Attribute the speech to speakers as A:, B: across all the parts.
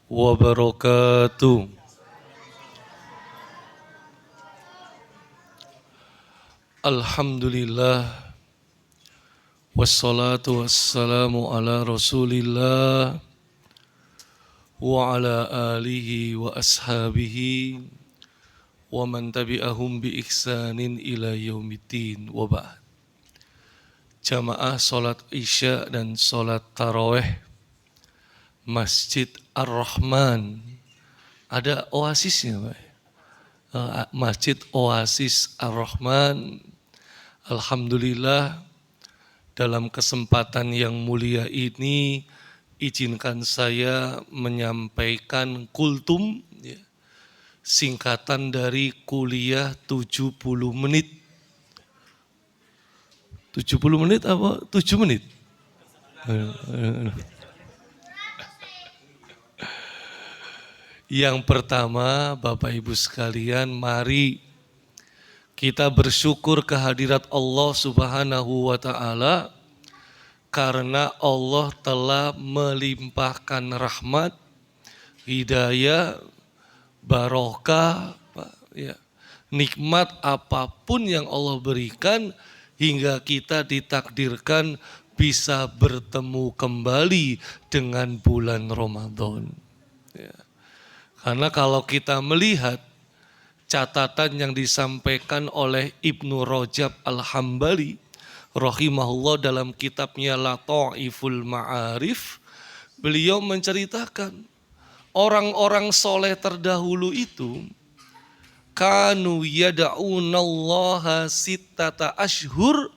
A: wabarakatuh. Alhamdulillah wassalatu wassalamu ala Rasulillah wa ala alihi wa ashabihi wa man tabi'ahum bi ihsanin ila yaumiddin wa ba'd. Jamaah salat Isya dan salat tarawih Masjid Ar-Rahman. Ada oasisnya, Pak. Masjid Oasis Ar-Rahman. Alhamdulillah, dalam kesempatan yang mulia ini izinkan saya menyampaikan kultum, singkatan dari kuliah 70 menit. 70 menit apa? 7 menit? Yang pertama, Bapak Ibu sekalian, mari kita bersyukur kehadirat Allah Subhanahu wa Ta'ala karena Allah telah melimpahkan rahmat, hidayah, barokah, nikmat apapun yang Allah berikan hingga kita ditakdirkan bisa bertemu kembali dengan bulan Ramadan. Karena kalau kita melihat catatan yang disampaikan oleh Ibnu Rajab Al-Hambali rahimahullah dalam kitabnya Lataiful Ma'arif, beliau menceritakan orang-orang soleh terdahulu itu kanu yada'unallaha sittata ashhur,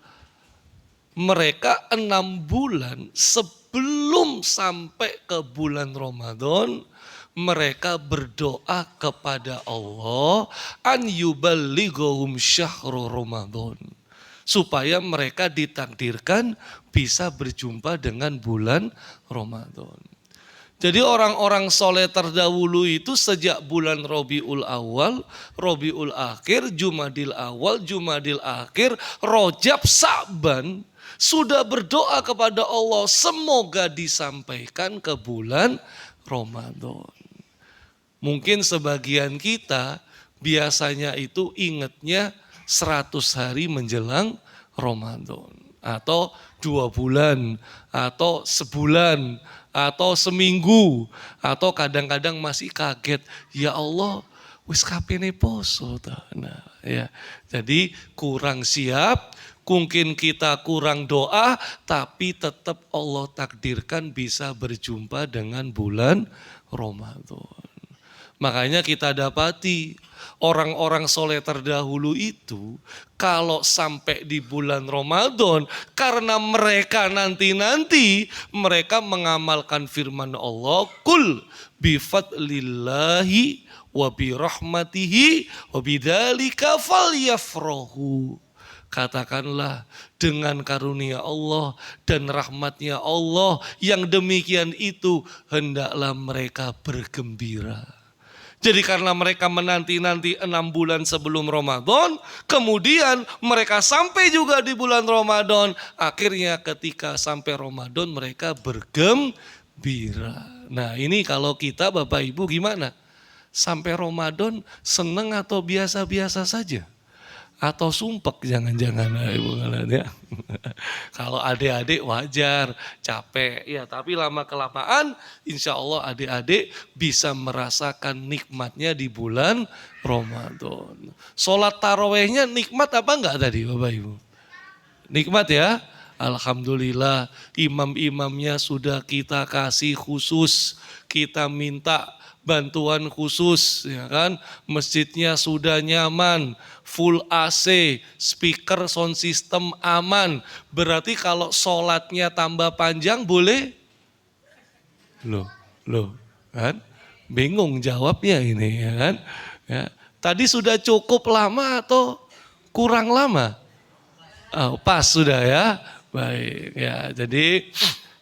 A: mereka 6 bulan sebelum sampai ke bulan Ramadan mereka berdoa kepada Allah an yuballighum syahrul Ramadan, supaya mereka ditakdirkan bisa berjumpa dengan bulan Ramadan. Jadi orang-orang soleh terdahulu itu sejak bulan Rabiul Awal, Rabiul Akhir, Jumadil Awal, Jumadil Akhir, Rajab, Sa'ban sudah berdoa kepada Allah semoga disampaikan ke bulan Ramadan. Mungkin sebagian kita biasanya itu ingatnya 100 hari menjelang Ramadan. Atau 2 bulan, atau sebulan, atau seminggu. Atau kadang-kadang masih kaget, ya Allah wis kapene poso. Nah, ya. Jadi kurang siap, mungkin kita kurang doa, tapi tetap Allah takdirkan bisa berjumpa dengan bulan Ramadan. Makanya kita dapati orang-orang soleh terdahulu itu kalau sampai di bulan Ramadan, karena mereka nanti-nanti mereka mengamalkan firman Allah, kul bifadlillahi wa birahmatihi wa bidzalika falyafrahu. Katakanlah dengan karunia Allah dan rahmatnya Allah yang demikian itu hendaklah mereka bergembira. Jadi karena mereka menanti-nanti 6 bulan sebelum Ramadan, kemudian mereka sampai juga di bulan Ramadan, akhirnya ketika sampai Ramadan mereka bergembira. Nah ini kalau kita Bapak Ibu gimana? Sampai Ramadan seneng atau biasa-biasa saja? Atau sumpek jangan-jangan Ibu ya. Kalau adik-adik wajar capek ya, tapi lama kelamaan insya Allah adik-adik bisa merasakan nikmatnya di bulan Ramadan. Sholat tarawehnya nikmat apa enggak tadi Bapak Ibu? Nikmat ya. Alhamdulillah imam-imamnya sudah kita kasih khusus, kita minta bantuan khusus ya kan, masjidnya sudah nyaman, full AC, speaker sound system aman. Berarti kalau sholatnya tambah panjang boleh? Loh kan? Bingung jawabnya ini ya kan? Ya. Tadi sudah cukup lama atau kurang lama? Oh, pas sudah ya. Baik ya. Jadi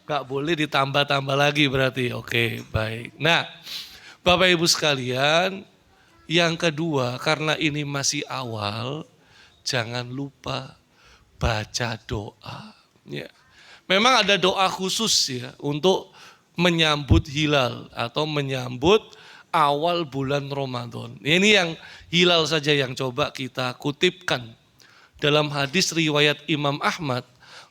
A: gak boleh ditambah-tambah lagi berarti. Oke, baik. Nah, Bapak Ibu sekalian, yang kedua karena ini masih awal, jangan lupa baca doa. Ya. Memang ada doa khusus ya untuk menyambut hilal atau menyambut awal bulan Ramadan. Ini yang hilal saja yang coba kita kutipkan. Dalam hadis riwayat Imam Ahmad,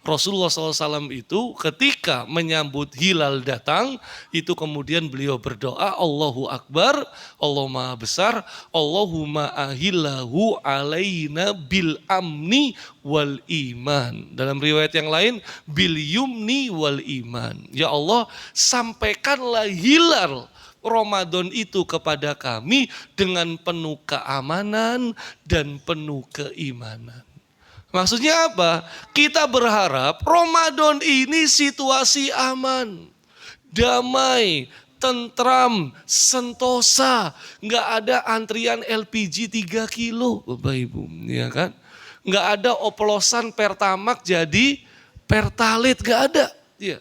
A: Rasulullah SAW itu ketika menyambut hilal datang, itu kemudian beliau berdoa, Allahu Akbar, Allah Maha Besar, Allahumma ahillahu alaina bil amni wal iman. Dalam riwayat yang lain, bil yumni wal iman. Ya Allah, sampaikanlah hilal Ramadan itu kepada kami dengan penuh keamanan dan penuh keimanan. Maksudnya apa? Kita berharap Ramadan ini situasi aman, damai, tentram, sentosa. Nggak ada antrian LPG 3 kilo, Bapak Ibu. Ya kan? Nggak ada oplosan Pertamax jadi Pertalite, nggak ada. Ya.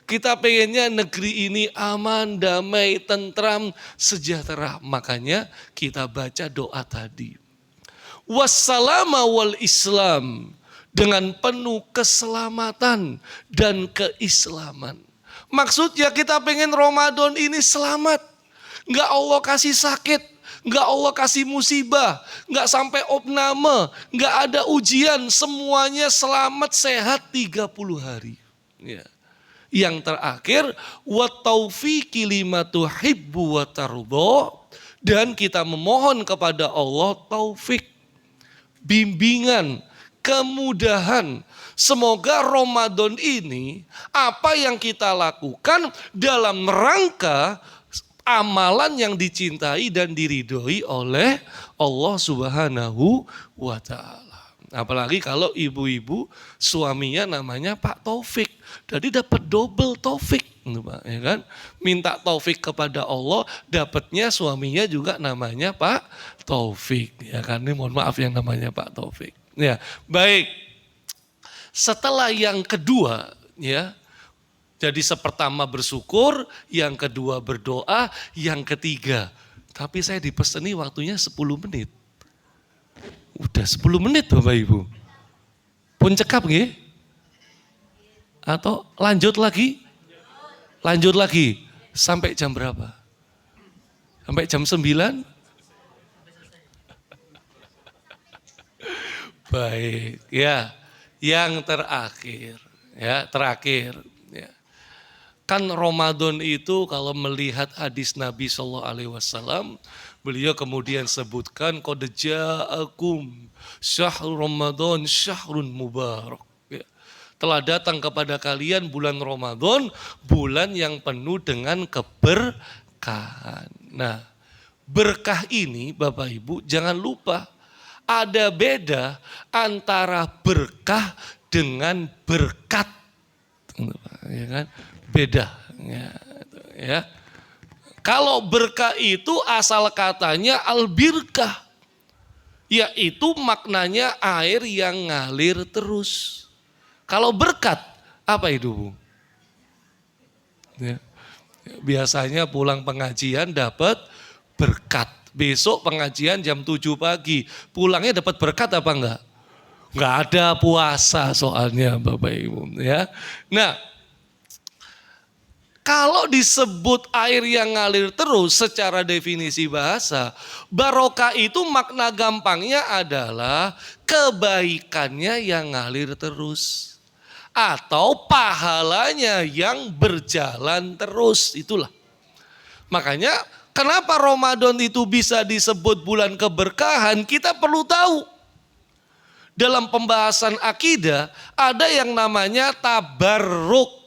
A: Kita pengennya negeri ini aman, damai, tentram, sejahtera. Makanya kita baca doa tadi. Wassalama wal Islam, dengan penuh keselamatan dan keislaman. Maksudnya kita pengen Ramadan ini selamat. Enggak Allah kasih sakit, enggak Allah kasih musibah, enggak sampai opname, enggak ada ujian, semuanya selamat sehat 30 hari. Ya. Yang terakhir, wa taufiqi lima tuhibbu wa tardha, dan kita memohon kepada Allah taufik, bimbingan, kemudahan. Semoga Ramadan ini apa yang kita lakukan dalam rangka amalan yang dicintai dan diridhoi oleh Allah Subhanahu wa Ta'ala. Apalagi kalau ibu-ibu suaminya namanya Pak Taufik, jadi dapat double taufik, ya kan? Minta taufik kepada Allah, dapatnya suaminya juga namanya Pak Taufik, ya kan? Ini mohon maaf yang namanya Pak Taufik. Ya, baik. Setelah yang kedua, ya. Jadi sepertama bersyukur, yang kedua berdoa, yang ketiga. Tapi saya dipeseni waktunya 10 menit. Udah 10 menit Bapak Ibu. Pun cekap nggih? Atau lanjut lagi? Lanjut lagi. Sampai jam berapa? Sampai jam 9? Baik, ya. Yang terakhir, ya, terakhir, ya. Kan Ramadan itu kalau melihat hadis Nabi SAW, beliau kemudian sebutkan qad ja'akum syahrul Ramadan syahrun mubarak. Ya. Telah datang kepada kalian bulan Ramadan, bulan yang penuh dengan keberkahan. Nah, berkah ini Bapak Ibu jangan lupa, ada beda antara berkah dengan berkat, ya kan? Beda, ya. Kalau berkah itu asal katanya al-birkah, yaitu maknanya air yang ngalir terus. Kalau berkat apa itu, Bu? Ya. Biasanya pulang pengajian dapat berkat. Besok pengajian jam 7 pagi, pulangnya dapat berkat apa enggak? Enggak ada, puasa soalnya Bapak Ibu, ya. Nah, kalau disebut air yang ngalir terus secara definisi bahasa, barokah itu makna gampangnya adalah kebaikannya yang ngalir terus. Atau pahalanya yang berjalan terus, itulah. Makanya kenapa Ramadan itu bisa disebut bulan keberkahan, kita perlu tahu. Dalam pembahasan akidah ada yang namanya tabarruk,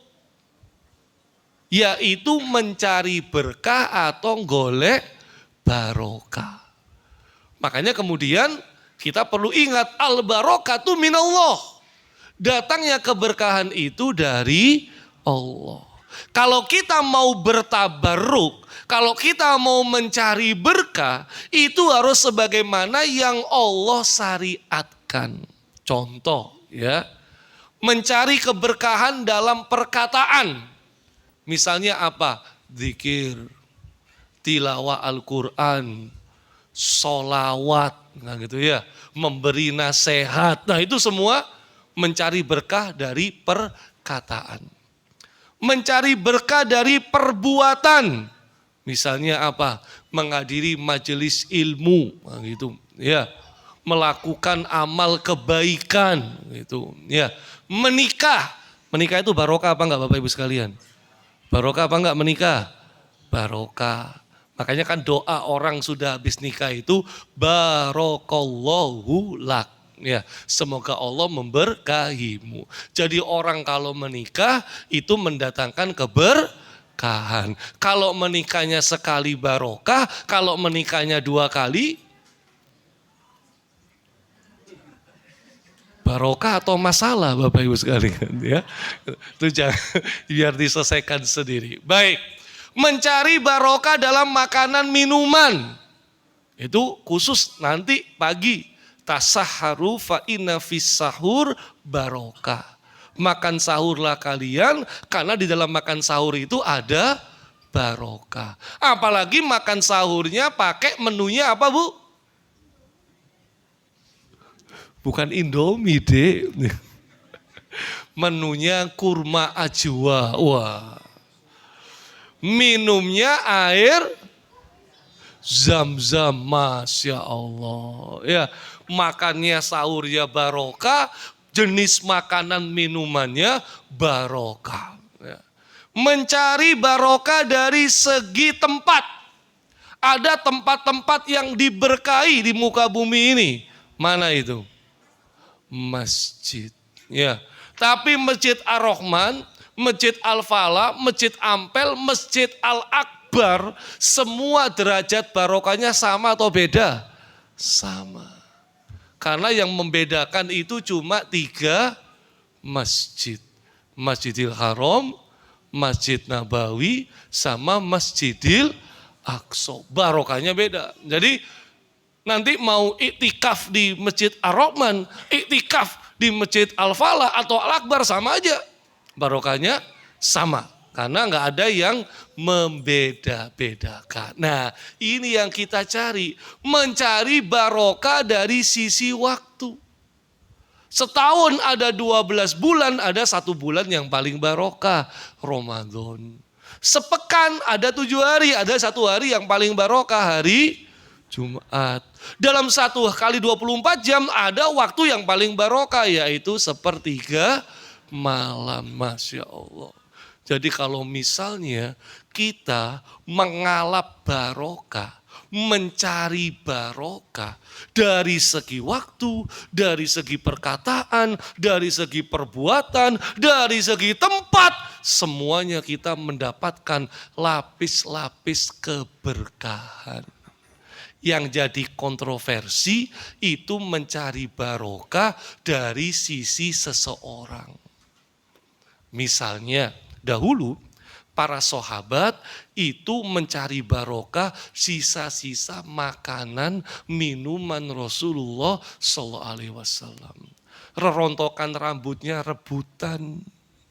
A: yaitu mencari berkah atau golek barokah. Makanya kemudian kita perlu ingat al-barokatu minallah. Datangnya keberkahan itu dari Allah. Kalau kita mau bertabarruk, kalau kita mau mencari berkah, itu harus sebagaimana yang Allah syariatkan. Contoh, ya, mencari keberkahan dalam perkataan. Misalnya apa? Zikir, tilawah Al-Quran, sholawat, nah gitu ya, memberi nasihat. Nah itu semua mencari berkah dari perkataan. Mencari berkah dari perbuatan. Misalnya apa? Menghadiri majelis ilmu, gitu. Ya. Melakukan amal kebaikan, gitu. Ya. Menikah. Menikah itu barokah apa enggak Bapak Ibu sekalian? Barokah apa enggak menikah? Barokah. Makanya kan doa orang sudah habis nikah itu barokallahu lak. Ya, semoga Allah memberkahimu. Jadi orang kalau menikah itu mendatangkan keberkahan. Kalau menikahnya sekali barokah, kalau menikahnya 2 kali barokah atau masalah Bapak Ibu sekalian ya. Itu jangan biar diselesaikan sendiri. Baik. Mencari barokah dalam makanan minuman. Itu khusus nanti pagi. Tasahharu fa inna fis sahur barokah. Makan sahurlah kalian karena di dalam makan sahur itu ada barokah. Apalagi makan sahurnya pakai menunya apa Bu? Bukan Indomie deh. Menunya kurma ajwa. Wah. Minumnya air zam-zam, Masya Allah. Ya, makannya sahurnya barokah, jenis makanan minumannya barokah. Ya. Mencari barokah dari segi tempat. Ada tempat-tempat yang diberkahi di muka bumi ini. Mana itu? Masjid. Ya. Tapi Masjid Ar-Rahman, Masjid Al-Falah, Masjid Ampel, Masjid Al-Akbar, semua derajat barokahnya sama atau beda? Sama. Karena yang membedakan itu cuma 3 masjid. Masjidil Haram, Masjid Nabawi, sama Masjidil Aqsa. Barokahnya beda. Jadi nanti mau iktikaf di Masjid Ar-Rahman, iktikaf di Masjid Al-Falah atau Al-Akbar sama aja. Barokahnya sama. Karena nggak ada yang membeda-bedakan. Nah ini yang kita cari. Mencari barokah dari sisi waktu. Setahun ada 12 bulan, ada 1 bulan yang paling barokah. Ramadan. Sepekan ada 7 hari, ada 1 hari yang paling barokah, hari Jumat. Dalam 1 kali 24 jam ada waktu yang paling barokah, yaitu sepertiga malam. Masya Allah. Jadi kalau misalnya kita mengalap barokah, mencari barokah dari segi waktu, dari segi perkataan, dari segi perbuatan, dari segi tempat, semuanya kita mendapatkan lapis-lapis keberkahan. Yang jadi kontroversi itu mencari barokah dari sisi seseorang. Misalnya dahulu para sahabat itu mencari barokah sisa-sisa makanan minuman Rasulullah SAW. Rerontokan rambutnya rebutan,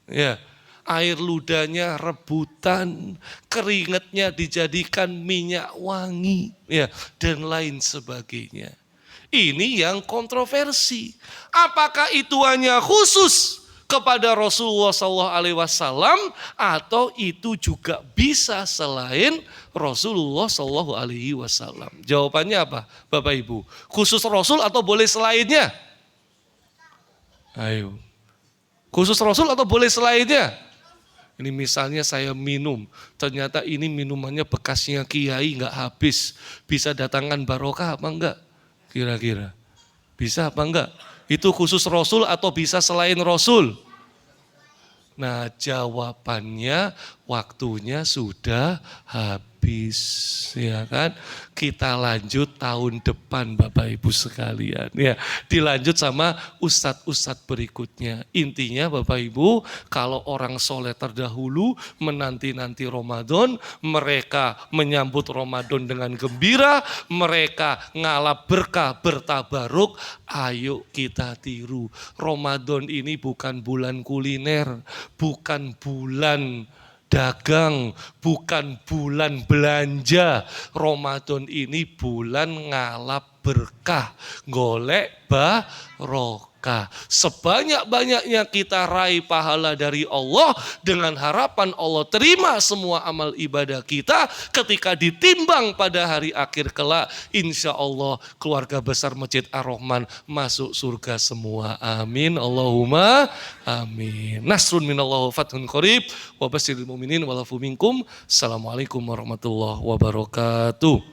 A: ya, air ludahnya rebutan, keringatnya dijadikan minyak wangi, ya, dan lain sebagainya. Ini yang kontroversi. Apakah itu hanya khusus kepada Rasulullah SAW atau itu juga bisa selain Rasulullah SAW? Jawabannya apa, Bapak Ibu? Khusus Rasul atau boleh selainnya? Ayo. Khusus Rasul atau boleh selainnya? Ini misalnya saya minum, ternyata ini minumannya bekasnya kiai nggak habis. Bisa datangkan barokah apa enggak? Kira-kira. Bisa apa enggak? Itu khusus Rasul atau bisa selain Rasul? Nah jawabannya waktunya sudah habis, ya kan? Kita lanjut tahun depan Bapak Ibu sekalian, ya. Dilanjut sama ustadz-ustadz berikutnya. Intinya Bapak Ibu, kalau orang soleh terdahulu menanti-nanti Ramadan, mereka menyambut Ramadan dengan gembira, mereka ngalap berkah, bertabaruk, ayo kita tiru. Ramadan ini bukan bulan kuliner, bukan bulan dagang, bukan bulan belanja. Ramadan ini bulan ngalap berkah, golek barokah. Maka sebanyak-banyaknya kita raih pahala dari Allah dengan harapan Allah terima semua amal ibadah kita, ketika ditimbang pada hari akhir kelak, insya Allah keluarga besar Masjid Ar-Rahman masuk surga semua. Amin. Allahumma amin. Nasrun minallahu fathun qarib wa basyiril mu'minin walafu minkum. Assalamualaikum warahmatullahi wabarakatuh.